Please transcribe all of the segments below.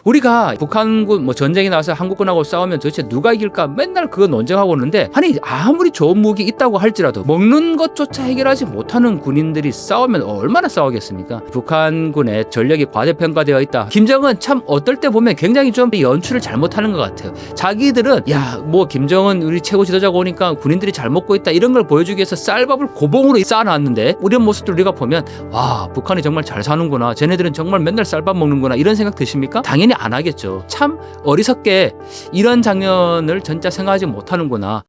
우리가 북한군 뭐 전쟁이 나서 한국군하고 싸우면 도대체 누가 이길까 맨날 그거 논쟁하고 있는데, 아니 아무리 좋은 무기 있다고 할지라도 먹는 것조차 해결하지 못하는 군인들이 싸우면 얼마나 싸우겠습니까? 북한군의 전력이 과대평가되어 있다. 김정은 참 어떨 때 보면 굉장히 좀 연출을 잘못하는 것 같아요. 자기들은 야 뭐 김정은 우리 최고 지도자가 오니까 군인들이 잘 먹고 있다 이런 걸 보여주기 위해서 쌀밥을 고봉으로 쌓아놨는데, 이런 모습들 우리가 보면 와 북한이 정말 잘 사는구나, 쟤네들은 정말 맨날 쌀밥 먹는구나 이런 생각 드십니까? 당연히 안 하겠죠. 참 어리석게 이런 장면을 진짜 생각하지 못하는구나.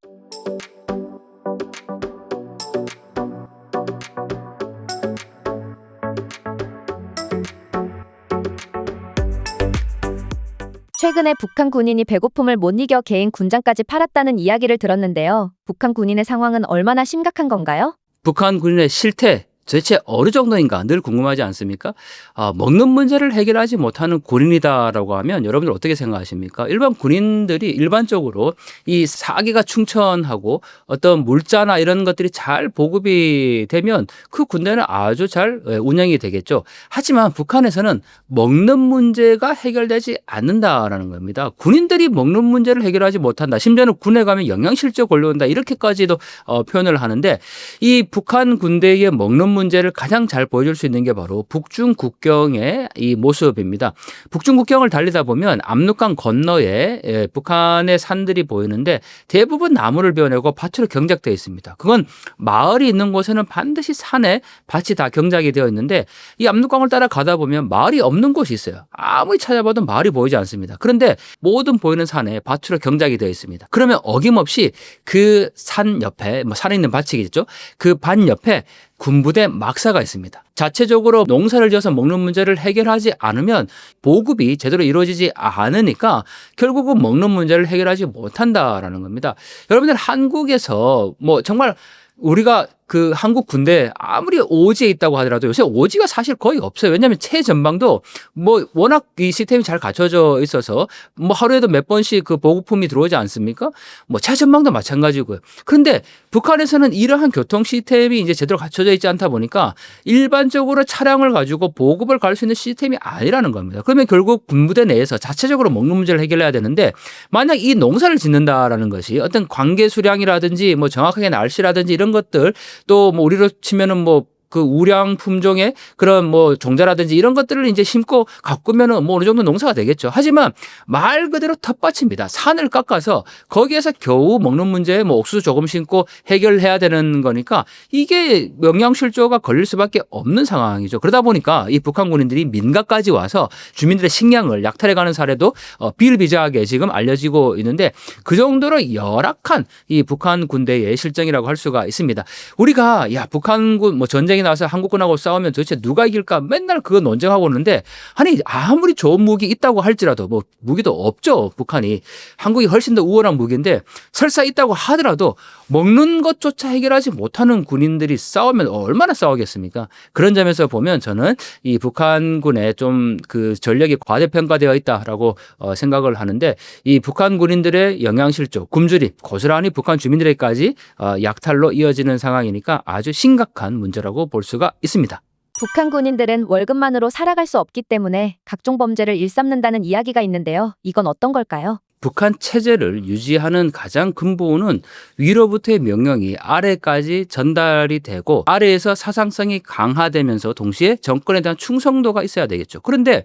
최근에 북한 군인이 배고픔을 못 이겨 개인 군장까지 팔았다는 이야기를 들었는데요. 북한 군인의 상황은 얼마나 심각한 건가요? 북한 군인의 실태 도대체 어느 정도인가 늘 궁금하지 않습니까? 먹는 문제를 해결하지 못하는 군인이다라고 하면 여러분들 어떻게 생각하십니까? 일반 군인들이 일반적으로 이 사기가 충천하고 어떤 물자나 이런 것들이 잘 보급이 되면 그 군대는 아주 잘 운영이 되겠죠. 하지만 북한에서는 먹는 문제가 해결되지 않는다라는 겁니다. 군인들이 먹는 문제를 해결하지 못한다. 심지어는 군에 가면 영양실조 걸려온다. 이렇게까지도 표현을 하는데, 이 북한 군대의 먹는 문제를 가장 잘 보여줄 수 있는 게 바로 북중 국경의 이 모습입니다. 북중 국경을 달리다 보면 압록강 건너에 북한의 산들이 보이는데 대부분 나무를 베어내고 밭으로 경작되어 있습니다. 그건 마을이 있는 곳에는 반드시 산에 밭이 다 경작이 되어 있는데, 이 압록강을 따라 가다 보면 마을이 없는 곳이 있어요. 아무리 찾아봐도 마을이 보이지 않습니다. 그런데 모든 보이는 산에 밭으로 경작이 되어 있습니다. 그러면 어김없이 그 산 옆에, 뭐 산에 있는 밭이겠죠. 그 밭 옆에 군부대 막사가 있습니다. 자체적으로 농사를 지어서 먹는 문제를 해결하지 않으면 보급이 제대로 이루어지지 않으니까 결국은 먹는 문제를 해결하지 못한다라는 겁니다. 여러분들 한국에서 뭐 정말 우리가 그 한국 군대 아무리 오지에 있다고 하더라도 요새 오지가 사실 거의 없어요. 왜냐하면 최전방도 뭐 워낙 이 시스템이 잘 갖춰져 있어서 뭐 하루에도 몇 번씩 그 보급품이 들어오지 않습니까? 뭐 최전방도 마찬가지고요. 그런데 북한에서는 이러한 교통 시스템이 이제 제대로 갖춰져 있지 않다 보니까 일반적으로 차량을 가지고 보급을 갈 수 있는 시스템이 아니라는 겁니다. 그러면 결국 군부대 내에서 자체적으로 먹는 문제를 해결해야 되는데, 만약 이 농사를 짓는다라는 것이 어떤 관계 수량이라든지 뭐 정확하게 날씨라든지 이런 것들, 또 뭐 우리로 치면은 뭐 그 우량 품종의 그런 뭐 종자라든지 이런 것들을 이제 심고 가꾸면은 뭐 어느 정도 농사가 되겠죠. 하지만 말 그대로 텃밭입니다. 산을 깎아서 거기에서 겨우 먹는 문제, 뭐 옥수수 조금 심고 해결해야 되는 거니까 이게 영양실조가 걸릴 수밖에 없는 상황이죠. 그러다 보니까 이 북한 군인들이 민가까지 와서 주민들의 식량을 약탈해가는 사례도 비일비재하게 지금 알려지고 있는데, 그 정도로 열악한 이 북한 군대의 실정이라고 할 수가 있습니다. 우리가 야 북한군 뭐 전쟁이 나서 한국군하고 싸우면 도대체 누가 이길까 맨날 그거 논쟁하고 있는데, 아니 아무리 좋은 무기 있다고 할지라도 뭐 무기도 없죠. 북한이 한국이 훨씬 더 우월한 무기인데 설사 있다고 하더라도 먹는 것조차 해결하지 못하는 군인들이 싸우면 얼마나 싸우겠습니까? 그런 점에서 보면 저는 이 북한군의 좀 그 전력이 과대평가되어 있다라고 생각을 하는데, 이 북한 군인들의 영양실조, 굶주림 고스란히 북한 주민들에게까지 약탈로 이어지는 상황이니까 아주 심각한 문제라고 볼 수가 있습니다. 북한 군인들은 월급만으로 살아갈 수 없기 때문에 각종 범죄를 일삼는다는 이야기가 있는데요. 이건 어떤 걸까요? 북한 체제를 유지하는 가장 근본은 위로부터의 명령이 아래까지 전달이 되고 아래에서 사상성이 강화되면서 동시에 정권에 대한 충성도가 있어야 되겠죠. 그런데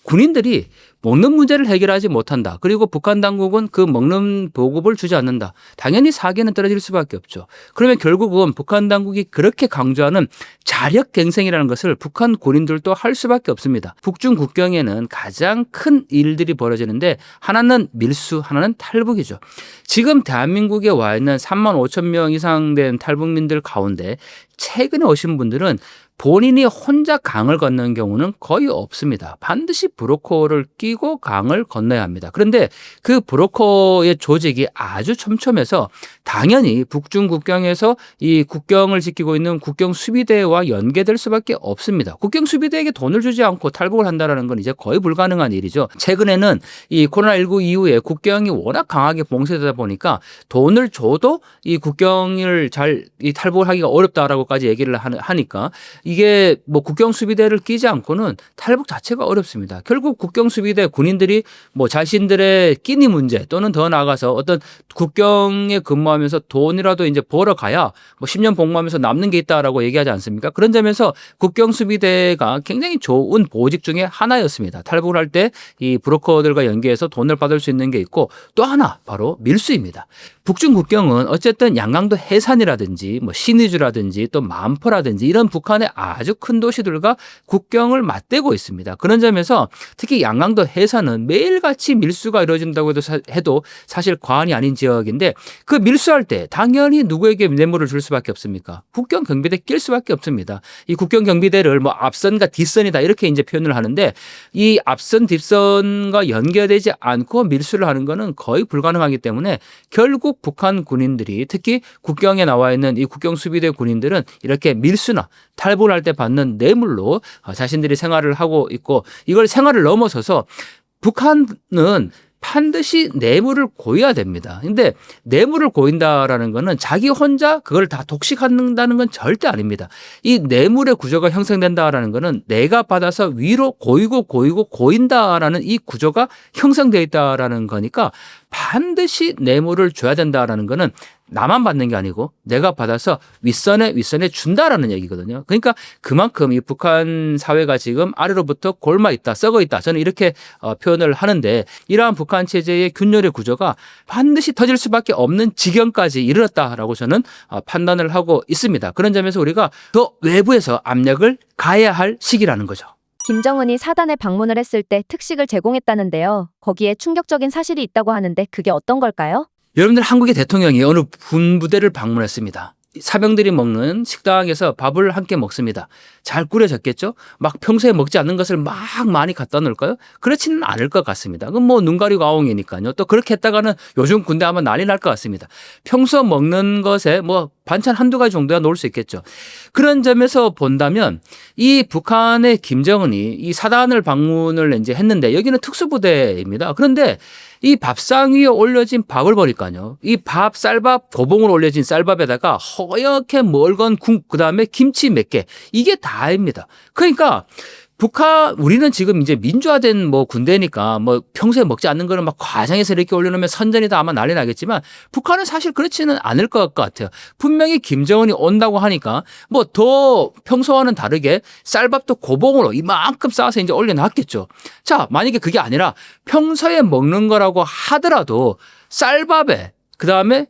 군인들이 먹는 문제를 해결하지 못한다. 그리고 북한 당국은 그 먹는 보급을 주지 않는다. 당연히 사기는 떨어질 수밖에 없죠. 그러면 결국은 북한 당국이 그렇게 강조하는 자력갱생이라는 것을 북한 군인들도 할 수밖에 없습니다. 북중 국경에는 가장 큰 일들이 벌어지는데 하나는 밀수, 하나는 탈북이죠. 지금 대한민국에 와 있는 3만 5천 명 이상 된 탈북민들 가운데 최근에 오신 분들은 본인이 혼자 강을 건너는 경우는 거의 없습니다. 반드시 브로커를 끼고 강을 건너야 합니다. 그런데 그 브로커의 조직이 아주 촘촘해서 당연히 북중 국경에서 이 국경을 지키고 있는 국경 수비대와 연계될 수밖에 없습니다. 국경 수비대에게 돈을 주지 않고 탈북을 한다는 건 이제 거의 불가능한 일이죠. 최근에는 이 코로나19 이후에 국경이 워낙 강하게 봉쇄되다 보니까 돈을 줘도 이 국경을 잘 탈북을 하기가 어렵다라고까지 얘기를 하니까 이게 뭐 국경수비대를 끼지 않고는 탈북 자체가 어렵습니다. 결국 국경수비대 군인들이 뭐 자신들의 끼니 문제 또는 더 나아가서 어떤 국경에 근무하면서 돈이라도 이제 벌어가야 뭐 10년 복무하면서 남는 게 있다라고 얘기하지 않습니까? 그런 점에서 국경수비대가 굉장히 좋은 보직 중에 하나였습니다. 탈북을 할 때 이 브로커들과 연계해서 돈을 받을 수 있는 게 있고 또 하나 바로 밀수입니다. 북중 국경은 어쨌든 양강도 해산이라든지 뭐 신의주라든지 또 만포라든지 이런 북한의 아주 큰 도시들과 국경을 맞대고 있습니다. 그런 점에서 특히 양강도 해산은 매일같이 밀수가 이루어진다고 해도 사실 과언이 아닌 지역인데 그 밀수할 때 당연히 누구에게 뇌물을 줄 수밖에 없습니까? 국경 경비대 낄 수밖에 없습니다. 이 국경 경비대를 뭐 앞선과 뒷선이다 이렇게 이제 표현을 하는데 이 앞선 뒷선과 연결되지 않고 밀수를 하는 거는 거의 불가능하기 때문에 결국 북한 군인들이 특히 국경에 나와 있는 이 국경수비대 군인들은 이렇게 밀수나 탈북을 할 때 받는 뇌물로 자신들이 생활을 하고 있고 이걸 생활을 넘어서서 북한은 반드시 뇌물을 고여야 됩니다. 근데 뇌물을 고인다라는 거는 자기 혼자 그걸 다 독식한다는 건 절대 아닙니다. 이 뇌물의 구조가 형성된다라는 거는 내가 받아서 위로 고이고 고인다라는 이 구조가 형성되어 있다라는 거니까 반드시 뇌물을 줘야 된다라는 거는 나만 받는 게 아니고 내가 받아서 윗선에 준다라는 얘기거든요. 그러니까 그만큼 이 북한 사회가 지금 아래로부터 골마 있다, 썩어 있다. 저는 이렇게 표현을 하는데 이러한 북한 체제의 균열의 구조가 반드시 터질 수밖에 없는 지경까지 이르렀다라고 저는 판단을 하고 있습니다. 그런 점에서 우리가 더 외부에서 압력을 가해야 할 시기라는 거죠. 김정은이 사단에 방문을 했을 때 특식을 제공했다는데요. 거기에 충격적인 사실이 있다고 하는데 그게 어떤 걸까요? 여러분들 한국의 대통령이 어느 군부대를 방문했습니다. 사병들이 먹는 식당에서 밥을 함께 먹습니다. 잘 꾸려졌겠죠? 막 평소에 먹지 않는 것을 막 많이 갖다 놓을까요? 그렇지는 않을 것 같습니다. 그건 뭐 눈 가리고 아웅이니까요. 또 그렇게 했다가는 요즘 군대 하면 난리 날 것 같습니다. 평소 먹는 것에 뭐 반찬 한두 가지 정도야 놓을 수 있겠죠. 그런 점에서 본다면 이 북한의 김정은이 이 사단을 방문을 이제 했는데 여기는 특수부대입니다. 그런데 이 밥상 위에 올려진 밥을 보니까요. 이 밥, 쌀밥, 고봉으로 올려진 쌀밥에다가 허옇게 멀건 국, 그 다음에 김치 몇 개. 이게 다입니다. 그러니까 우리는 지금 이제 민주화된 뭐 군대니까 뭐 평소에 먹지 않는 거는 막 과장해서 이렇게 올려놓으면 선전이다 아마 난리 나겠지만 북한은 사실 그렇지는 않을 것 같아요. 분명히 김정은이 온다고 하니까 뭐 더 평소와는 다르게 쌀밥도 고봉으로 이만큼 쌓아서 이제 올려놨겠죠. 자, 만약에 그게 아니라 평소에 먹는 거라고 하더라도 쌀밥에 그 다음에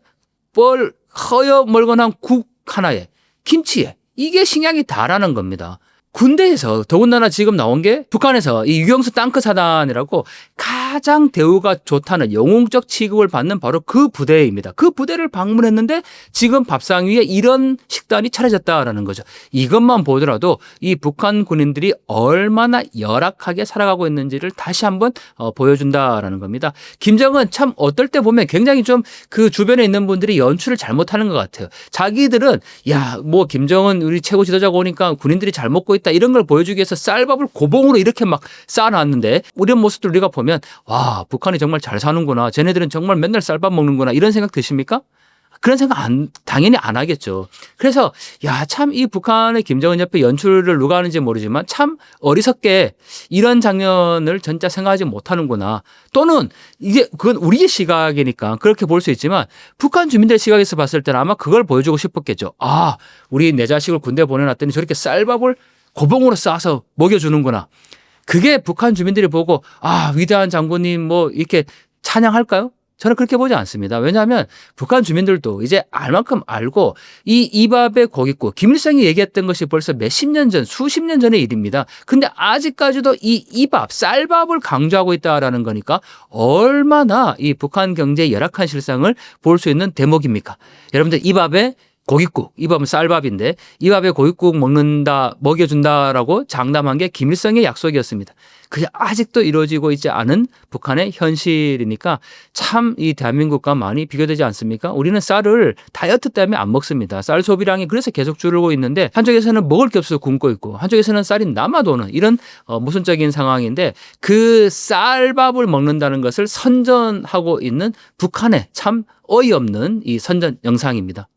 허여멀건한 국 하나에 김치에 이게 식량이 다라는 겁니다. 군대에서 더군다나 지금 나온 게 북한에서 이 유경수 땅크 사단이라고 가장 대우가 좋다는 영웅적 취급을 받는 바로 그 부대입니다. 그 부대를 방문했는데 지금 밥상 위에 이런 식단이 차려졌다라는 거죠. 이것만 보더라도 이 북한 군인들이 얼마나 열악하게 살아가고 있는지를 다시 한번 보여준다라는 겁니다. 김정은 참 어떨 때 보면 굉장히 좀 그 주변에 있는 분들이 연출을 잘못하는 것 같아요. 자기들은 야, 뭐 김정은 우리 최고 지도자가 오니까 군인들이 잘 먹고 있다 이런 걸 보여주기 위해서 쌀밥을 고봉으로 이렇게 막 쌓아놨는데 이런 모습들 우리가 보면 와, 북한이 정말 잘 사는구나. 쟤네들은 정말 맨날 쌀밥 먹는구나. 이런 생각 드십니까? 그런 생각 당연히 안 하겠죠. 그래서 야, 참 이 북한의 김정은 옆에 연출을 누가 하는지 모르지만 참 어리석게 이런 장면을 진짜 생각하지 못하는구나. 또는 이게 그건 우리의 시각이니까 그렇게 볼 수 있지만 북한 주민들 시각에서 봤을 때는 아마 그걸 보여주고 싶었겠죠. 아, 우리 내 자식을 군대 보내놨더니 저렇게 쌀밥을 고봉으로 싸서 먹여주는구나. 그게 북한 주민들이 보고 아, 위대한 장군님 뭐 이렇게 찬양할까요? 저는 그렇게 보지 않습니다. 왜냐하면 북한 주민들도 이제 알 만큼 알고 이 밥에 고깃국, 김일성이 얘기했던 것이 벌써 몇십 년 전, 수십 년 전의 일입니다. 근데 아직까지도 이 밥, 쌀밥을 강조하고 있다라는 거니까 얼마나 이 북한 경제의 열악한 실상을 볼 수 있는 대목입니까? 여러분들 이 밥에 고깃국, 이 밥은 쌀밥인데 이 밥에 고깃국 먹여준다라고 장담한 게 김일성의 약속이었습니다. 그게 아직도 이루어지고 있지 않은 북한의 현실이니까 참 이 대한민국과 많이 비교되지 않습니까? 우리는 쌀을 다이어트 때문에 안 먹습니다. 쌀 소비량이 그래서 계속 줄고 있는데 한쪽에서는 먹을 게 없어서 굶고 있고 한쪽에서는 쌀이 남아도는 이런 모순적인 상황인데 그 쌀밥을 먹는다는 것을 선전하고 있는 북한의 참 어이없는 이 선전 영상입니다.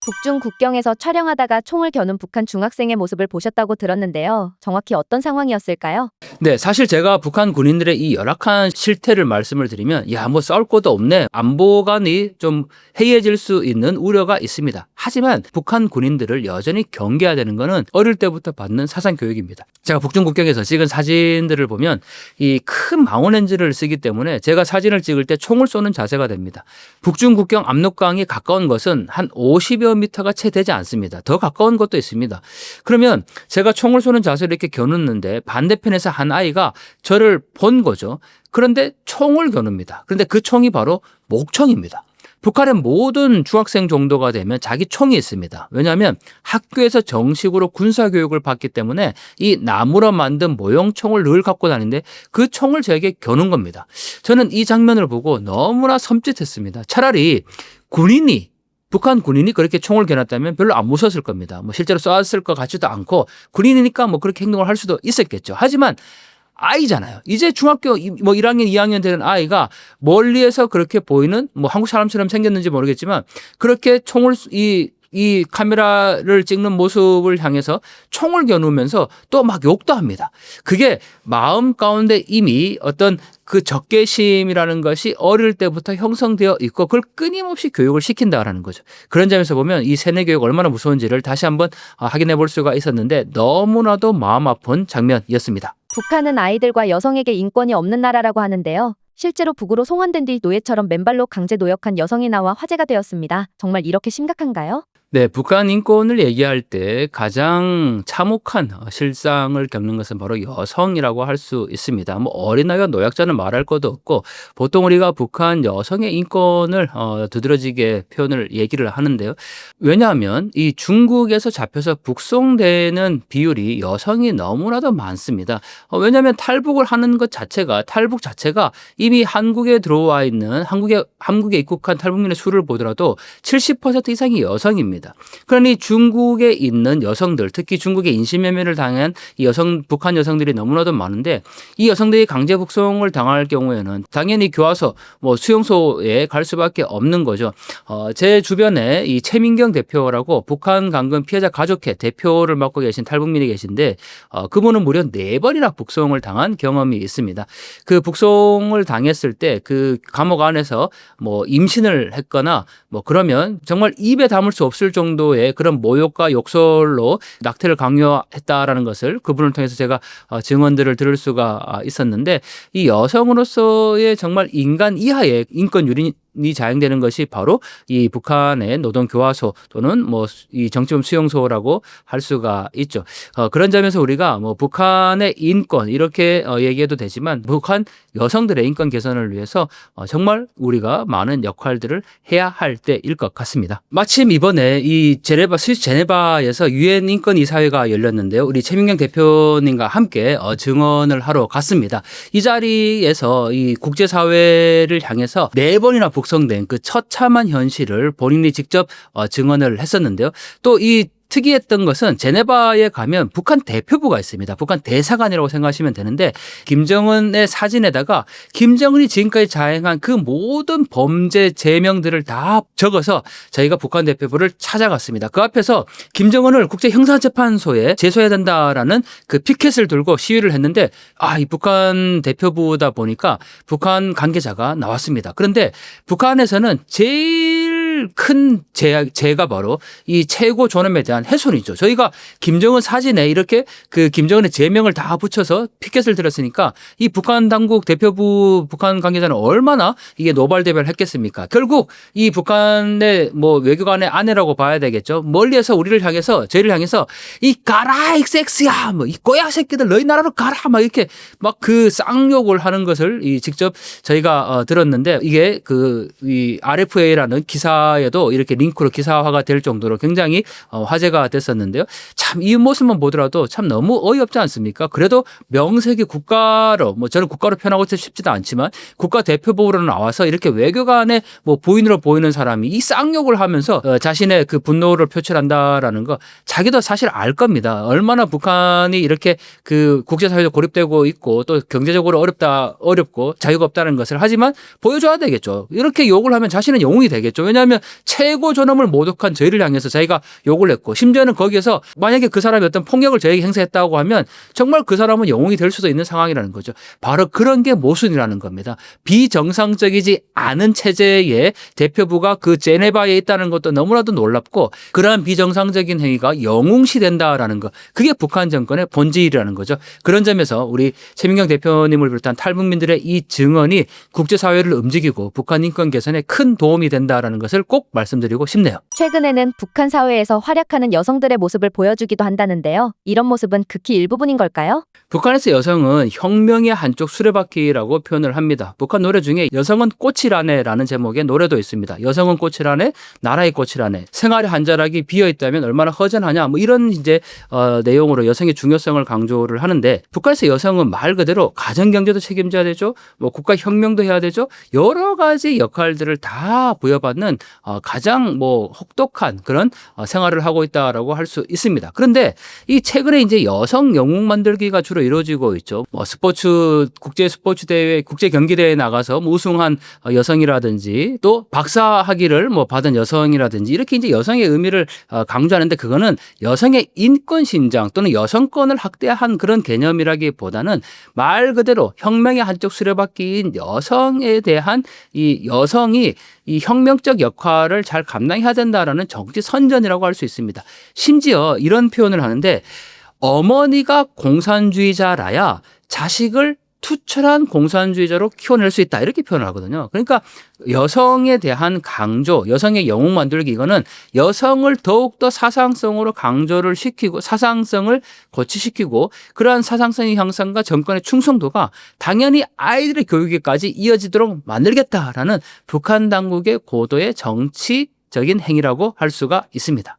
북중 국경에서 촬영하다가 총을 겨눈 북한 중학생의 모습을 보셨다고 들었는데요. 정확히 어떤 상황이었을까요? 네, 사실 제가 북한 군인들의 이 열악한 실태를 말씀을 드리면 야, 뭐 싸울 것도 없네. 안보관이 좀 해이해질 수 있는 우려가 있습니다. 하지만 북한 군인들을 여전히 경계해야 되는 거는 어릴 때부터 받는 사상 교육입니다. 제가 북중 국경에서 찍은 사진들을 보면 이 큰 망원렌즈를 쓰기 때문에 제가 사진을 찍을 때 총을 쏘는 자세가 됩니다. 북중 국경 압록강이 가까운 것은 한 50여 미터가 채 되지 않습니다. 더 가까운 것도 있습니다. 그러면 제가 총을 쏘는 자세를 이렇게 겨누는데 반대편에서 한 아이가 저를 본 거죠. 그런데 총을 겨눕니다. 그런데 그 총이 바로 목총입니다. 북한의 모든 중학생 정도가 되면 자기 총이 있습니다. 왜냐하면 학교에서 정식으로 군사교육을 받기 때문에 이 나무로 만든 모형총을 늘 갖고 다니는데 그 총을 저에게 겨눈 겁니다. 저는 이 장면을 보고 너무나 섬찟했습니다. 차라리 북한 군인이 그렇게 총을 겨눴다면 별로 안 무서웠을 겁니다. 뭐 실제로 쏘았을 것 같지도 않고 군인이니까 뭐 그렇게 행동을 할 수도 있었겠죠. 하지만 아이잖아요. 이제 중학교 뭐 1학년, 2학년 되는 아이가 멀리에서 그렇게 보이는 뭐 한국 사람처럼 생겼는지 모르겠지만 그렇게 총을 이 카메라를 찍는 모습을 향해서 총을 겨누면서 또 막 욕도 합니다. 그게 마음 가운데 이미 어떤 그 적개심이라는 것이 어릴 때부터 형성되어 있고 그걸 끊임없이 교육을 시킨다라는 거죠. 그런 점에서 보면 이 세뇌 교육 얼마나 무서운지를 다시 한번 확인해 볼 수가 있었는데 너무나도 마음 아픈 장면이었습니다. 북한은 아이들과 여성에게 인권이 없는 나라라고 하는데요. 실제로 북으로 송환된 뒤 노예처럼 맨발로 강제 노역한 여성이 나와 화제가 되었습니다. 정말 이렇게 심각한가요? 네, 북한 인권을 얘기할 때 가장 참혹한 실상을 겪는 것은 바로 여성이라고 할 수 있습니다. 뭐 어린아이와 노약자는 말할 것도 없고 보통 우리가 북한 여성의 인권을 두드러지게 얘기를 하는데요. 왜냐하면 이 중국에서 잡혀서 북송되는 비율이 여성이 너무나도 많습니다. 왜냐하면 탈북을 하는 것 자체가 탈북 자체가 이미 한국에 들어와 있는 한국에 입국한 탈북민의 수를 보더라도 70% 이상이 여성입니다. 그러니 중국에 있는 여성들, 특히 중국에 인신매매를 당한 이 북한 여성들이 너무나도 많은데 이 여성들이 강제 북송을 당할 경우에는 당연히 교화소, 뭐 수용소에 갈 수밖에 없는 거죠. 제 주변에 이 최민경 대표라고 북한 강금 피해자 가족회 대표를 맡고 계신 탈북민이 계신데 그분은 무려 4번이나 북송을 당한 경험이 있습니다. 그 북송을 당했을 때 그 감옥 안에서 뭐 임신을 했거나 뭐 그러면 정말 입에 담을 수 없을 정도의 그런 모욕과 욕설로 낙태를 강요했다라는 것을 그분을 통해서 제가 증언들을 들을 수가 있었는데 이 여성으로서의 정말 인간 이하의 인권 유린이 자행되는 것이 바로 이 북한의 노동교화소 또는 뭐 이 정치범 수용소라고 할 수가 있죠. 그런 점에서 우리가 뭐 북한의 인권 이렇게 얘기해도 되지만 북한 여성들의 인권 개선을 위해서 정말 우리가 많은 역할들을 해야 할 때일 것 같습니다. 마침 이번에 이 스위스 제네바에서 유엔 인권 이사회가 열렸는데요. 우리 최민경 대표님과 함께 증언을 하러 갔습니다. 이 자리에서 이 국제사회를 향해서 4번이나 북송된 그 처참한 현실을 본인이 직접 증언을 했었는데요. 또 이 특이했던 것은 제네바에 가면 북한 대표부가 있습니다. 북한 대사관이라고 생각하시면 되는데 김정은의 사진에다가 김정은이 지금까지 자행한 그 모든 범죄 제명들을 다 적어서 저희가 북한 대표부를 찾아갔습니다. 그 앞에서 김정은을 국제형사재판소에 제소해야 된다라는 그 피켓을 들고 시위를 했는데 이 북한 대표부다 보니까 북한 관계자가 나왔습니다. 그런데 북한에서는 제일 큰 죄가 바로 이 최고 존엄에 대한 훼손이죠. 저희가 김정은 사진에 이렇게 그 김정은의 제명을 다 붙여서 피켓을 들었으니까 이 북한 당국 대표부 북한 관계자는 얼마나 이게 노발대발을 했겠습니까? 결국 이 북한의 뭐 외교관의 아내라고 봐야 되겠죠. 멀리에서 저희를 향해서 이 가라 이 섹스야 뭐 이 꼬야 새끼들 너희 나라로 가라 막 이렇게 막 그 쌍욕을 하는 것을 직접 저희가 들었는데 이게 이 RFA라는 기사에도 이렇게 링크로 기사화가 될 정도로 굉장히 화제가 됐었는데요. 참 이 모습만 보더라도 참 너무 어이없지 않습니까? 그래도 명색이 국가로 저는 국가로 표현하고 싶지도 않지만 국가 대표부로 나와서 이렇게 외교관의 뭐 부인으로 보이는 사람이 이 쌍욕을 하면서 자신의 그 분노를 표출한다라는 거 자기도 사실 알 겁니다. 얼마나 북한이 이렇게 그 국제사회도 고립되고 있고 또 경제적으로 어렵고 자유가 없다는 것을 하지만 보여줘야 되겠죠. 이렇게 욕을 하면 자신은 영웅이 되겠죠. 왜냐하면 그러면 최고 존엄을 모독한 저희를 향해서 자기가 욕을 했고 심지어는 거기에서 만약에 그 사람이 어떤 폭력을 저에게 행사했다고 하면 정말 그 사람은 영웅이 될 수도 있는 상황이라는 거죠. 바로 그런 게 모순이라는 겁니다. 비정상적이지 않은 체제의 대표부가 그 제네바에 있다는 것도 너무나도 놀랍고 그러한 비정상적인 행위가 영웅시된다라는 것. 그게 북한 정권의 본질이라는 거죠. 그런 점에서 우리 최민경 대표님을 비롯한 탈북민들의 이 증언이 국제사회를 움직이고 북한 인권 개선에 큰 도움이 된다라는 것을 꼭 말씀드리고 싶네요. 최근에는 북한 사회에서 활약하는 여성들의 모습을 보여주기도 한다는데요. 이런 모습은 극히 일부분인 걸까요? 북한에서 여성은 혁명의 한쪽 수레바퀴라고 표현을 합니다. 북한 노래 중에 여성은 꽃이라네라는 제목의 노래도 있습니다. 여성은 꽃이라네, 나라의 꽃이라네. 생활의 한 자락이 비어 있다면 얼마나 허전하냐. 뭐 이런 이제 내용으로 여성의 중요성을 강조를 하는데 북한에서 여성은 말 그대로 가정 경제도 책임져야 되죠. 뭐 국가 혁명도 해야 되죠. 여러 가지 역할들을 다 부여받는 가장 뭐 혹독한 그런 생활을 하고 있다라고 할 수 있습니다. 그런데 이 최근에 이제 여성 영웅 만들기가 주로 이루어지고 있죠. 뭐 스포츠 국제 스포츠 대회, 국제 경기 대회에 나가서 뭐 우승한 여성이라든지 또 박사 학위를 뭐 받은 여성이라든지 이렇게 이제 여성의 의미를 강조하는데 그거는 여성의 인권 신장 또는 여성권을 확대한 그런 개념이라기보다는 말 그대로 혁명의 한쪽 수레바퀴인 여성에 대한 이 여성이 이 혁명적 역할을 잘 감당해야 된다라는 정치 선전이라고 할 수 있습니다. 심지어 이런 표현을 하는데 어머니가 공산주의자라야 자식을 투철한 공산주의자로 키워낼 수 있다 이렇게 표현을 하거든요. 그러니까 여성에 대한 강조, 여성의 영웅 만들기 이거는 여성을 더욱더 사상성으로 강조를 시키고 사상성을 고취시키고 그러한 사상성의 향상과 정권의 충성도가 당연히 아이들의 교육에까지 이어지도록 만들겠다라는 북한 당국의 고도의 정치적인 행위라고 할 수가 있습니다.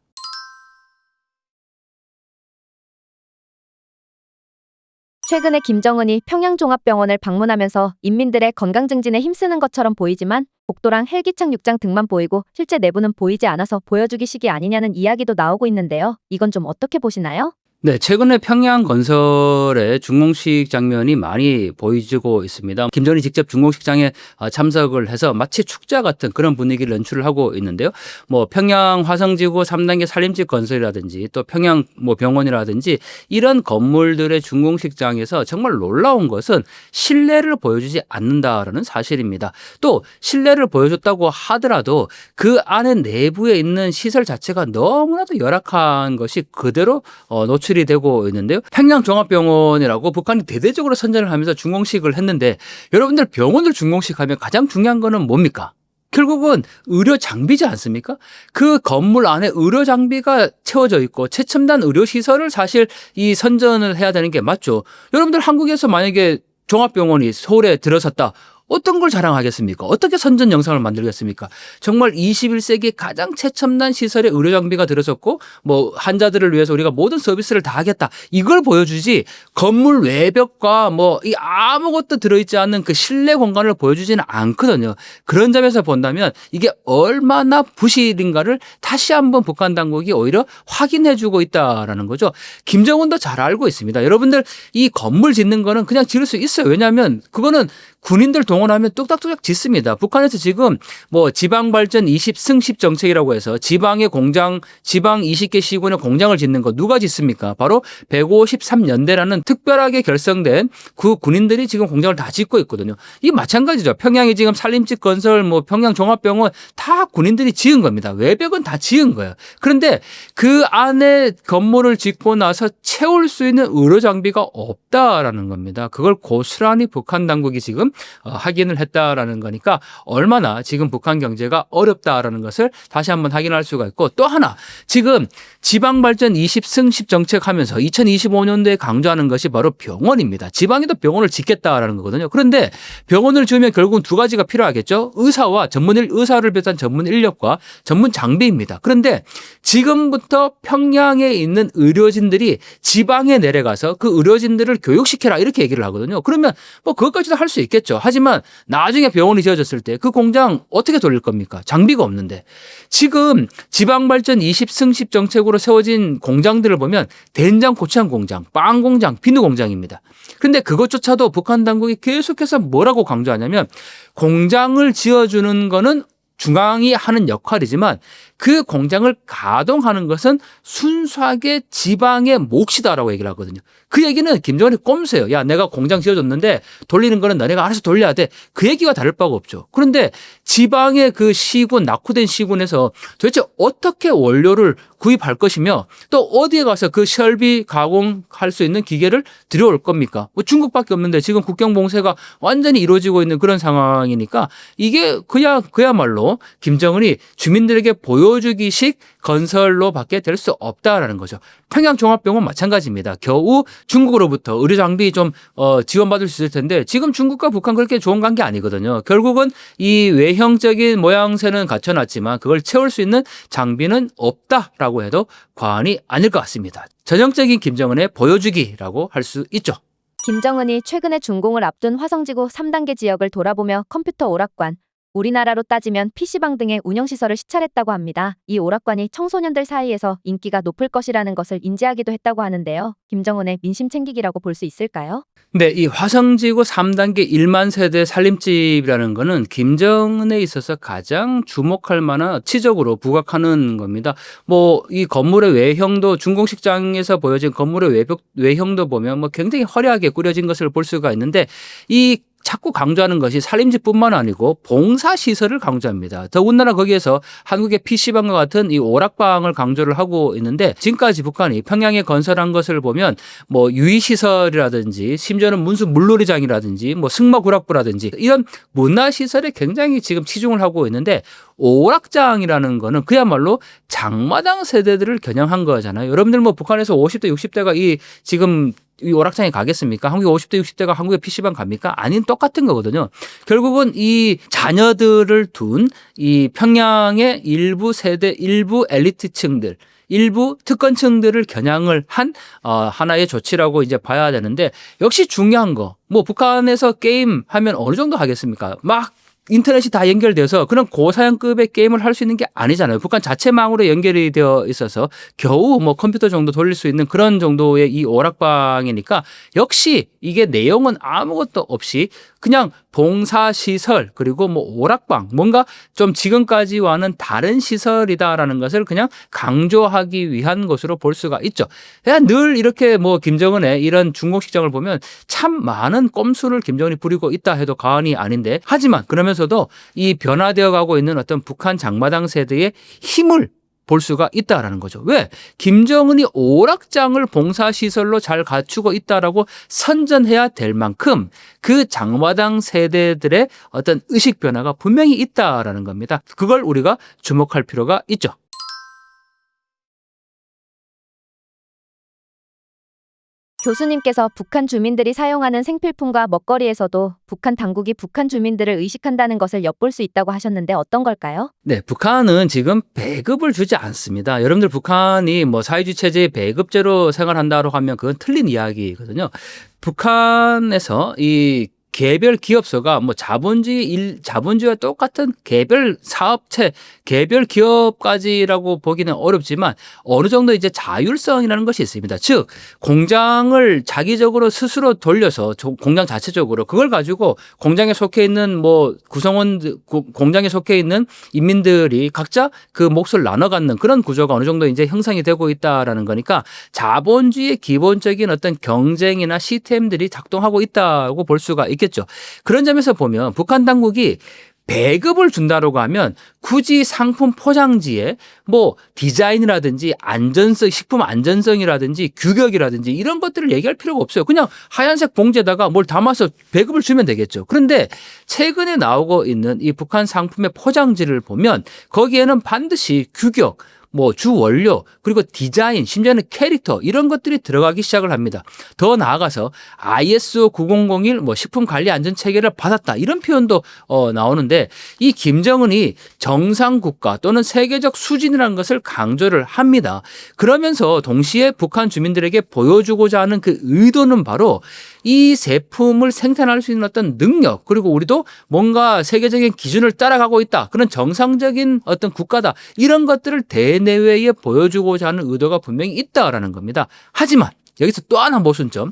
최근에 김정은이 평양종합병원을 방문하면서 인민들의 건강 증진에 힘쓰는 것처럼 보이지만 복도랑 헬기창 6장 등만 보이고 실제 내부는 보이지 않아서 보여주기 식이 아니냐는 이야기도 나오고 있는데요. 이건 좀 어떻게 보시나요? 네, 최근에 평양 건설의 중공식 장면이 많이 보여지고 있습니다. 김정은이 직접 중공식장에 참석을 해서 마치 축제 같은 그런 분위기를 연출을 하고 있는데요. 뭐 평양 화성지구 3단계 산림집 건설이라든지 또 평양 뭐 병원이라든지 이런 건물들의 중공식장에서 정말 놀라운 것은 신뢰를 보여주지 않는다라는 사실입니다. 또 신뢰를 보여줬다고 하더라도 그 안에 내부에 있는 시설 자체가 너무나도 열악한 것이 그대로 노출이 되고 있는데요. 평양종합병원이라고 북한이 대대적으로 선전을 하면서 중공식을 했는데 여러분들 병원을 중공식하면 가장 중요한 거는 뭡니까? 결국은 의료 장비지 않습니까? 그 건물 안에 의료 장비가 채워져 있고 최첨단 의료 시설을 사실 이 선전을 해야 되는 게 맞죠. 여러분들 한국에서 만약에 종합병원이 서울에 들어섰다. 어떤 걸 자랑하겠습니까? 어떻게 선전 영상을 만들겠습니까? 정말 21세기 가장 최첨단 시설의 의료 장비가 들어섰고 뭐 환자들을 위해서 우리가 모든 서비스를 다 하겠다. 이걸 보여주지 건물 외벽과 뭐 이 아무것도 들어있지 않는 그 실내 공간을 보여주지는 않거든요. 그런 점에서 본다면 이게 얼마나 부실인가를 다시 한번 북한 당국이 오히려 확인해주고 있다라는 거죠. 김정은도 잘 알고 있습니다. 여러분들 이 건물 짓는 거는 그냥 지을 수 있어요. 왜냐하면 그거는 군인들 동원하면 뚝딱뚝딱 짓습니다. 북한에서 지금 뭐 지방발전 20승10 정책이라고 해서 지방의 공장, 지방 20개 시군의 공장을 짓는 거 누가 짓습니까? 바로 153연대라는 특별하게 결성된 그 군인들이 지금 공장을 다 짓고 있거든요. 이 마찬가지죠. 평양에 지금 산림집 건설, 뭐 평양종합병원 다 군인들이 지은 겁니다. 외벽은 다 지은 거예요. 그런데 그 안에 건물을 짓고 나서 채울 수 있는 의료 장비가 없다라는 겁니다. 그걸 고스란히 북한 당국이 지금 확인을 했다라는 거니까 얼마나 지금 북한 경제가 어렵다라는 것을 다시 한번 확인할 수가 있고 또 하나 지금 지방발전 20승10 정책하면서 2025년도에 강조하는 것이 바로 병원입니다. 지방에도 병원을 짓겠다라는 거거든요. 그런데 병원을 지으면 결국은 두 가지가 필요하겠죠. 의사와 의사를 비롯한 전문 인력과 전문 장비입니다. 그런데 지금부터 평양에 있는 의료진들이 지방에 내려가서 그 의료진들을 교육시켜라 이렇게 얘기를 하거든요. 그러면 뭐 그것까지도 할 수 있겠죠. 하지만 나중에 병원이 지어졌을 때 그 공장 어떻게 돌릴 겁니까? 장비가 없는데. 지금 지방발전 20승10 정책으로 세워진 공장들을 보면 된장 고추장 공장, 빵 공장, 비누 공장입니다. 그런데 그것조차도 북한 당국이 계속해서 뭐라고 강조하냐면 공장을 지어주는 거는 중앙이 하는 역할이지만 그 공장을 가동하는 것은 순수하게 지방의 몫이다라고 얘기를 하거든요. 그 얘기는 김정은이 꼼수예요. 야, 내가 공장 지어줬는데 돌리는 거는 너네가 알아서 돌려야 돼. 그 얘기가 다를 바가 없죠. 그런데 지방의 그 시군, 낙후된 시군에서 도대체 어떻게 원료를 구입할 것이며 또 어디에 가서 그 설비 가공할 수 있는 기계를 들여올 겁니까? 뭐 중국밖에 없는데 지금 국경 봉쇄가 완전히 이루어지고 있는 그런 상황이니까 이게 그야말로 김정은이 주민들에게 보여주기식 건설로밖에 될 수 없다라는 거죠. 평양종합병원 마찬가지입니다. 겨우 중국으로부터 의료 장비 좀 지원받을 수 있을 텐데 지금 중국과 북한 그렇게 좋은 관계 아니거든요. 결국은 이 외형적인 모양새는 갖춰놨지만 그걸 채울 수 있는 장비는 없다라고 해도 과언이 아닐 것 같습니다. 전형적인 김정은의 보여주기라고 할 수 있죠. 김정은이 최근에 준공을 앞둔 화성지구 3단계 지역을 돌아보며 컴퓨터 오락관, 우리나라로 따지면 PC방 등의 운영시설을 시찰했다고 합니다. 이 오락관이 청소년들 사이에서 인기가 높을 것이라는 것을 인지하기도 했다고 하는데요. 김정은의 민심 챙기기라고 볼 수 있을까요? 네, 이 화성지구 3단계 1만 세대 살림집이라는 거는 김정은에 있어서 가장 주목할 만한 치적으로 부각하는 겁니다. 뭐 이 건물의 외형도 준공식장에서 보여진 건물의 외형도 보면 뭐 굉장히 화려하게 꾸려진 것을 볼 수가 있는데 이 자꾸 강조하는 것이 살림집뿐만 아니고 봉사시설을 강조합니다. 더군다나 거기에서 한국의 PC방과 같은 이 오락방을 강조를 하고 있는데 지금까지 북한이 평양에 건설한 것을 보면 뭐 유의시설이라든지 심지어는 문수 물놀이장이라든지 뭐 승마구락부라든지 이런 문화시설에 굉장히 지금 치중을 하고 있는데 오락장이라는 거는 그야말로 장마당 세대들을 겨냥한 거잖아요. 여러분들 뭐 북한에서 50대, 60대가 지금 이 오락장에 가겠습니까? 한국의 50대, 60대가 한국의 PC방 갑니까? 아닌 똑같은 거거든요. 결국은 이 자녀들을 둔 이 평양의 일부 세대, 일부 엘리트층들, 일부 특권층들을 겨냥을 한 하나의 조치라고 이제 봐야 되는데 역시 중요한 거. 뭐 북한에서 게임 하면 어느 정도 하겠습니까? 막 인터넷이 다 연결돼서 그런 고사양급의 게임을 할 수 있는 게 아니잖아요. 북한 자체망으로 연결이 되어 있어서 겨우 뭐 컴퓨터 정도 돌릴 수 있는 그런 정도의 이 오락방이니까 역시 이게 내용은 아무것도 없이 그냥 봉사시설 그리고 뭐 오락방 뭔가 좀 지금까지와는 다른 시설이다라는 것을 그냥 강조하기 위한 것으로 볼 수가 있죠. 그냥 늘 이렇게 뭐 김정은의 이런 중공식장을 보면 참 많은 꼼수를 김정은이 부리고 있다 해도 과언이 아닌데 하지만 그러면서도 이 변화되어 가고 있는 어떤 북한 장마당 세대의 힘을 볼 수가 있다라는 거죠. 왜? 김정은이 오락장을 봉사시설로 잘 갖추고 있다라고 선전해야 될 만큼 그 장마당 세대들의 어떤 의식 변화가 분명히 있다라는 겁니다. 그걸 우리가 주목할 필요가 있죠. 교수님께서 북한 주민들이 사용하는 생필품과 먹거리에서도 북한 당국이 북한 주민들을 의식한다는 것을 엿볼 수 있다고 하셨는데 어떤 걸까요? 네, 북한은 지금 배급을 주지 않습니다. 여러분들 북한이 뭐 사회주의 체제의 배급제로 생활한다고 하면 그건 틀린 이야기거든요. 북한에서 이 개별 기업소가 뭐 자본주의와 똑같은 개별 사업체, 개별 기업까지라고 보기는 어렵지만 어느 정도 이제 자율성이라는 것이 있습니다. 즉, 공장을 자기적으로 스스로 돌려서 공장 자체적으로 그걸 가지고 공장에 속해 있는 뭐 공장에 속해 있는 인민들이 각자 그 몫을 나눠 갖는 그런 구조가 어느 정도 이제 형성이 되고 있다라는 거니까 자본주의의 기본적인 어떤 경쟁이나 시스템들이 작동하고 있다고 볼 수가 있겠죠. 그런 점에서 보면 북한 당국이 배급을 준다라고 하면 굳이 상품 포장지에 뭐 디자인이라든지 안전성, 식품 안전성이라든지 규격이라든지 이런 것들을 얘기할 필요가 없어요. 그냥 하얀색 봉지에다가 뭘 담아서 배급을 주면 되겠죠. 그런데 최근에 나오고 있는 이 북한 상품의 포장지를 보면 거기에는 반드시 규격, 뭐 주 원료 그리고 디자인 심지어는 캐릭터 이런 것들이 들어가기 시작을 합니다. 더 나아가서 ISO 9001 뭐 식품 관리 안전 체계를 받았다 이런 표현도 나오는데 이 김정은이 정상 국가 또는 세계적 수준이라는 것을 강조를 합니다. 그러면서 동시에 북한 주민들에게 보여주고자 하는 그 의도는 바로 이 제품을 생산할 수 있는 어떤 능력 그리고 우리도 뭔가 세계적인 기준을 따라가고 있다. 그런 정상적인 어떤 국가다. 이런 것들을 대내외에 보여주고자 하는 의도가 분명히 있다라는 겁니다. 하지만 여기서 또 하나 모순점.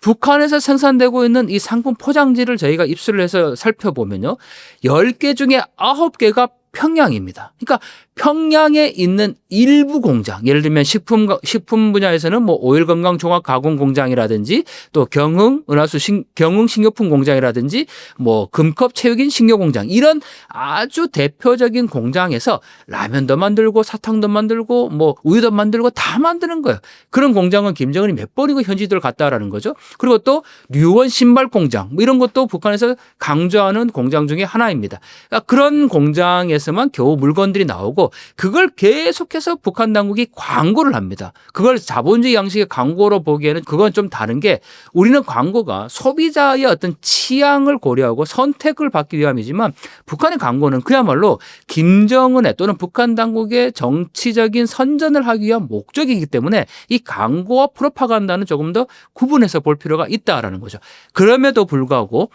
북한에서 생산되고 있는 이 상품 포장지를 저희가 입수를 해서 살펴보면요. 10개 중에 9개가 평양입니다. 그러니까 평양에 있는 일부 공장, 예를 들면 식품 분야에서는 뭐 오일 건강 종합 가공 공장이라든지 또 경흥 은하수 경흥 식료품 공장이라든지 뭐 금컵 체육인 식료 공장, 이런 아주 대표적인 공장에서 라면도 만들고 사탕도 만들고 뭐 우유도 만들고 다 만드는 거예요. 그런 공장은 김정은이 몇 번이고 현지들을 갔다라는 거죠. 그리고 또 류원 신발 공장 뭐 이런 것도 북한에서 강조하는 공장 중에 하나입니다. 그러니까 그런 공장에서만 겨우 물건들이 나오고 그걸 계속해서 북한 당국이 광고를 합니다. 그걸 자본주의 양식의 광고로 보기에는 그건 좀 다른 게, 우리는 광고가 소비자의 어떤 취향을 고려하고 선택을 받기 위함이지만 북한의 광고는 그야말로 김정은의 또는 북한 당국의 정치적인 선전을 하기 위한 목적이기 때문에 이 광고와 프로파간다는 조금 더 구분해서 볼 필요가 있다라는 거죠. 그럼에도 불구하고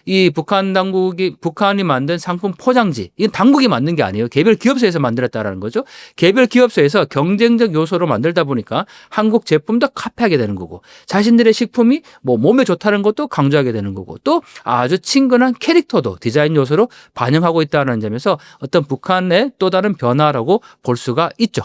이 북한이 만든 상품 포장지, 이건 당국이 만든 게 아니에요. 개별 기업소에서 만들었다라는 거죠. 개별 기업소에서 경쟁적 요소로 만들다 보니까 한국 제품도 카피하게 되는 거고, 자신들의 식품이 뭐 몸에 좋다는 것도 강조하게 되는 거고, 또 아주 친근한 캐릭터도 디자인 요소로 반영하고 있다는 점에서 어떤 북한의 또 다른 변화라고 볼 수가 있죠.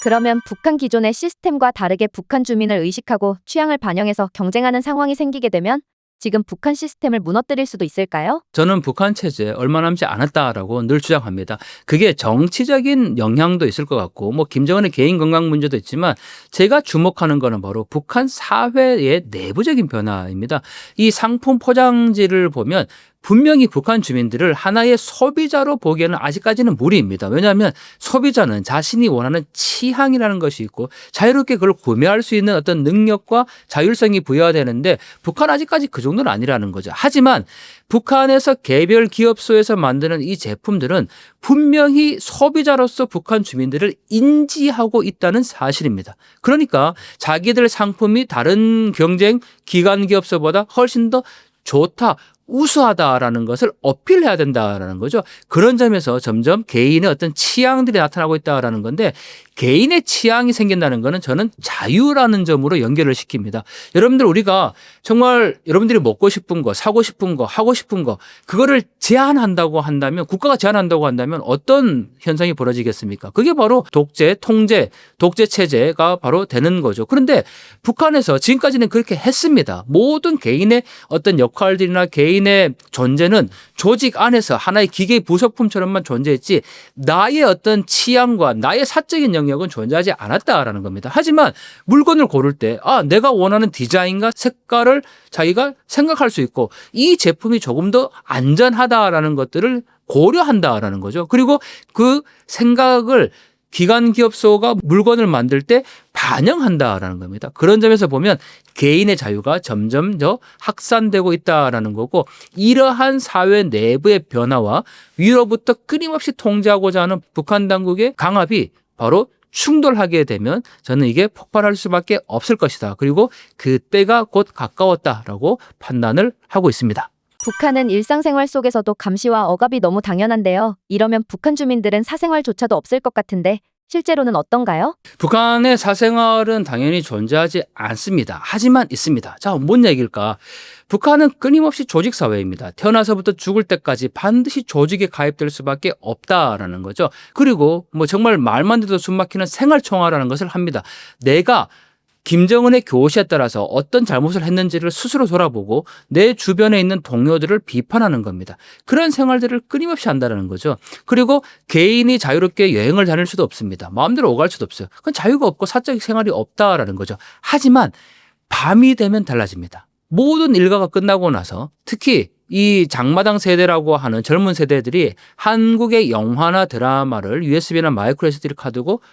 그러면 북한 기존의 시스템과 다르게 북한 주민을 의식하고 취향을 반영해서 경쟁하는 상황이 생기게 되면 지금 북한 시스템을 무너뜨릴 수도 있을까요? 저는 북한 체제에 얼마 남지 않았다라고 늘 주장합니다. 그게 정치적인 영향도 있을 것 같고 뭐 김정은의 개인 건강 문제도 있지만 제가 주목하는 거는 바로 북한 사회의 내부적인 변화입니다. 이 상품 포장지를 보면 분명히 북한 주민들을 하나의 소비자로 보기에는 아직까지는 무리입니다. 왜냐하면 소비자는 자신이 원하는 취향이라는 것이 있고 자유롭게 그걸 구매할 수 있는 어떤 능력과 자율성이 부여되는데 북한 아직까지 그 정도는 아니라는 거죠. 하지만 북한에서 개별 기업소에서 만드는 이 제품들은 분명히 소비자로서 북한 주민들을 인지하고 있다는 사실입니다. 그러니까 자기들 상품이 다른 경쟁 기관 기업소보다 훨씬 더 좋다, 우수하다라는 것을 어필해야 된다라는 거죠. 그런 점에서 점점 개인의 어떤 취향들이 나타나고 있다라는 건데, 개인의 취향이 생긴다는 것은 저는 자유라는 점으로 연결을 시킵니다. 여러분들, 우리가 정말 여러분들이 먹고 싶은 거, 사고 싶은 거, 하고 싶은 거, 그거를 제한한다고 한다면, 국가가 제한한다고 한다면 어떤 현상이 벌어지겠습니까? 그게 바로 독재, 통제, 독재 체제가 바로 되는 거죠. 그런데 북한에서 지금까지는 그렇게 했습니다. 모든 개인의 어떤 역할들이나 개인의 존재는 조직 안에서 하나의 기계 부속품처럼만 존재했지 나의 어떤 취향과 나의 사적인 영역은 존재하지 않았다라는 겁니다. 하지만 물건을 고를 때 내가 원하는 디자인과 색깔을 자기가 생각할 수 있고 이 제품이 조금 더 안전하다라는 것들을 고려한다라는 거죠. 그리고 그 생각을 기관 기업소가 물건을 만들 때 반영한다라는 겁니다. 그런 점에서 보면 개인의 자유가 점점 더 확산되고 있다라는 거고, 이러한 사회 내부의 변화와 위로부터 끊임없이 통제하고자 하는 북한 당국의 강압이 바로 충돌하게 되면 저는 이게 폭발할 수밖에 없을 것이다. 그리고 그때가 곧 가까웠다라고 판단을 하고 있습니다. 북한은 일상생활 속에서도 감시와 억압이 너무 당연한데요. 이러면 북한 주민들은 사생활조차도 없을 것 같은데 실제로는 어떤가요? 북한의 사생활은 당연히 존재하지 않습니다. 하지만 있습니다. 자, 뭔 얘기일까? 북한은 끊임없이 조직사회입니다. 태어나서부터 죽을 때까지 반드시 조직에 가입될 수밖에 없다라는 거죠. 그리고 뭐 정말 말만 들어도 숨막히는 생활총화라는 것을 합니다. 내가 김정은의 교시에 따라서 어떤 잘못을 했는지를 스스로 돌아보고 내 주변에 있는 동료들을 비판하는 겁니다. 그런 생활들을 끊임없이 한다는 거죠. 그리고 개인이 자유롭게 여행을 다닐 수도 없습니다. 마음대로 오갈 수도 없어요. 그건 자유가 없고 사적 생활이 없다라는 거죠. 하지만 밤이 되면 달라집니다. 모든 일과가 끝나고 나서 특히 이 장마당 세대라고 하는 젊은 세대들이 한국의 영화나 드라마를 USB나 마이크로 SD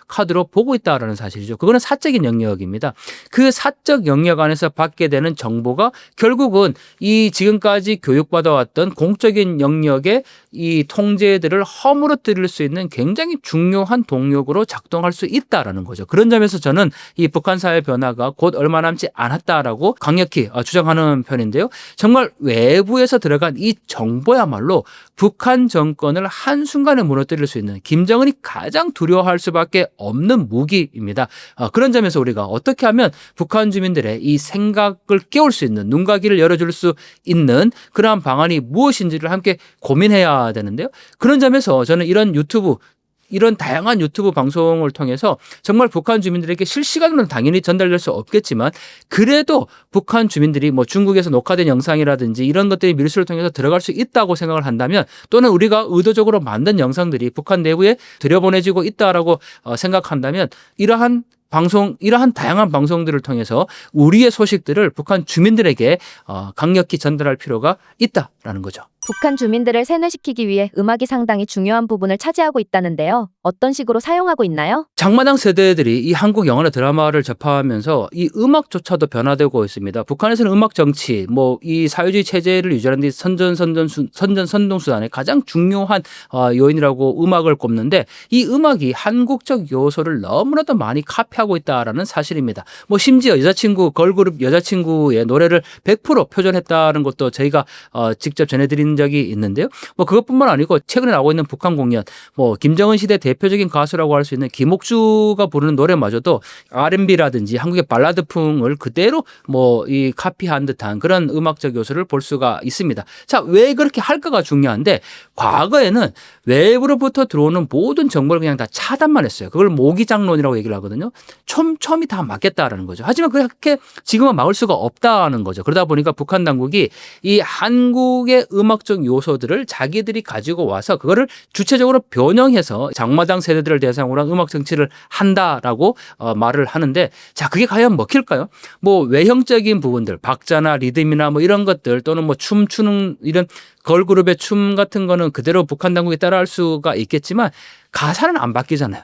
카드로 보고 있다라는 사실이죠. 그거는 사적인 영역입니다. 그 사적 영역 안에서 받게 되는 정보가 결국은 이 지금까지 교육받아왔던 공적인 영역의 이 통제들을 허물어뜨릴 수 있는 굉장히 중요한 동력으로 작동할 수 있다라는 거죠. 그런 점에서 저는 이 북한 사회 변화가 곧 얼마 남지 않았다라고 강력히 주장하는 편인데요. 정말 외부에서 들어간 이 정보야말로 북한 정권을 한순간에 무너뜨릴 수 있는, 김정은이 가장 두려워할 수밖에 없는 무기입니다. 그런 점에서 우리가 어떻게 하면 북한 주민들의 이 생각을 깨울 수 있는, 눈과 귀를 열어줄 수 있는 그러한 방안이 무엇인지를 함께 고민해야 해야 되는데요. 그런 점에서 저는 이런 다양한 유튜브 방송을 통해서 정말 북한 주민들에게 실시간으로는 당연히 전달될 수 없겠지만 그래도 북한 주민들이 뭐 중국에서 녹화된 영상이라든지 이런 것들이 밀수를 통해서 들어갈 수 있다고 생각을 한다면 또는 우리가 의도적으로 만든 영상들이 북한 내부에 들여보내지고 있다라고 생각한다면 이러한 다양한 방송들을 통해서 우리의 소식들을 북한 주민들에게 강력히 전달할 필요가 있다라는 거죠. 북한 주민들을 세뇌시키기 위해 음악이 상당히 중요한 부분을 차지하고 있다는데요. 어떤 식으로 사용하고 있나요? 장마당 세대들이 이 한국 영화나 드라마를 접하면서 이 음악조차도 변화되고 있습니다. 북한에서는 음악 정치, 뭐 이 사회주의 체제를 유지하는 데 선전선동수단의 가장 중요한 요인이라고 음악을 꼽는데 이 음악이 한국적 요소를 너무나도 많이 카피하고 있다라는 사실입니다. 뭐 심지어 걸그룹 여자친구의 노래를 100% 표절했다는 것도 저희가 직접 전해드린 적이 있는데요. 뭐 그것뿐만 아니고 최근에 나오고 있는 북한 공연, 뭐 김정은 시대 대표적인 가수라고 할 수 있는 김옥주가 부르는 노래마저도 R&B라든지 한국의 발라드풍을 그대로 뭐 이 카피한 듯한 그런 음악적 요소를 볼 수가 있습니다. 자, 왜 그렇게 할까가 중요한데 과거에는 외부로부터 들어오는 모든 정보를 그냥 다 차단만 했어요. 그걸 모기장론이라고 얘기를 하거든요. 촘촘히 다 막겠다라는 거죠. 하지만 그렇게 지금은 막을 수가 없다는 거죠. 그러다 보니까 북한 당국이 이 한국의 음악적 요소들을 자기들이 가지고 와서 그거를 주체적으로 변형해서 장마당 세대들을 대상으로 한 음악 정치를 한다라고 말을 하는데 자, 그게 과연 먹힐까요? 뭐 외형적인 부분들, 박자나 리듬이나 뭐 이런 것들 또는 뭐 춤추는 이런 걸그룹의 춤 같은 거는 그대로 북한 당국이 따라할 수가 있겠지만 가사는 안 바뀌잖아요.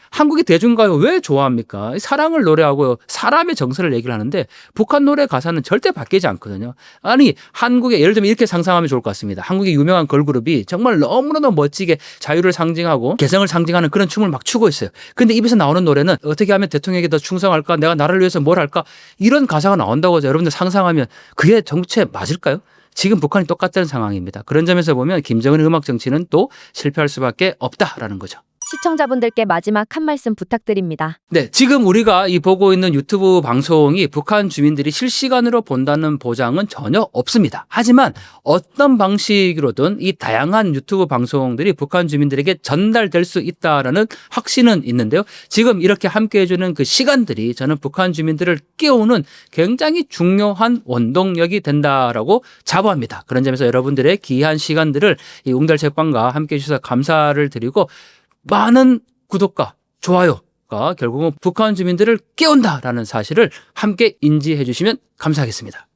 한국이 대중가요 왜 좋아합니까? 사랑을 노래하고 사람의 정서를 얘기를 하는데 북한 노래 가사는 절대 바뀌지 않거든요. 아니 한국의 예를 들면 이렇게 상상하면 좋을 것 같습니다. 한국의 유명한 걸그룹이 정말 너무나도 멋지게 자유를 상징하고 개성을 상징하는 그런 춤을 막 추고 있어요. 근데 입에서 나오는 노래는 어떻게 하면 대통령에게 더 충성할까? 내가 나라를 위해서 뭘 할까? 이런 가사가 나온다고 여러분들 상상하면 그게 정체 맞을까요? 지금 북한이 똑같다는 상황입니다. 그런 점에서 보면 김정은의 음악 정치는 또 실패할 수밖에 없다라는 거죠. 시청자분들께 마지막 한 말씀 부탁드립니다. 네, 지금 우리가 이 보고 있는 유튜브 방송이 북한 주민들이 실시간으로 본다는 보장은 전혀 없습니다. 하지만 어떤 방식으로든 이 다양한 유튜브 방송들이 북한 주민들에게 전달될 수 있다라는 확신은 있는데요. 지금 이렇게 함께 해주는 그 시간들이 저는 북한 주민들을 깨우는 굉장히 중요한 원동력이 된다라고 자부합니다. 그런 점에서 여러분들의 귀한 시간들을 이 웅달책방과 함께 해주셔서 감사를 드리고 많은 구독과 좋아요가 결국은 북한 주민들을 깨운다라는 사실을 함께 인지해 주시면 감사하겠습니다.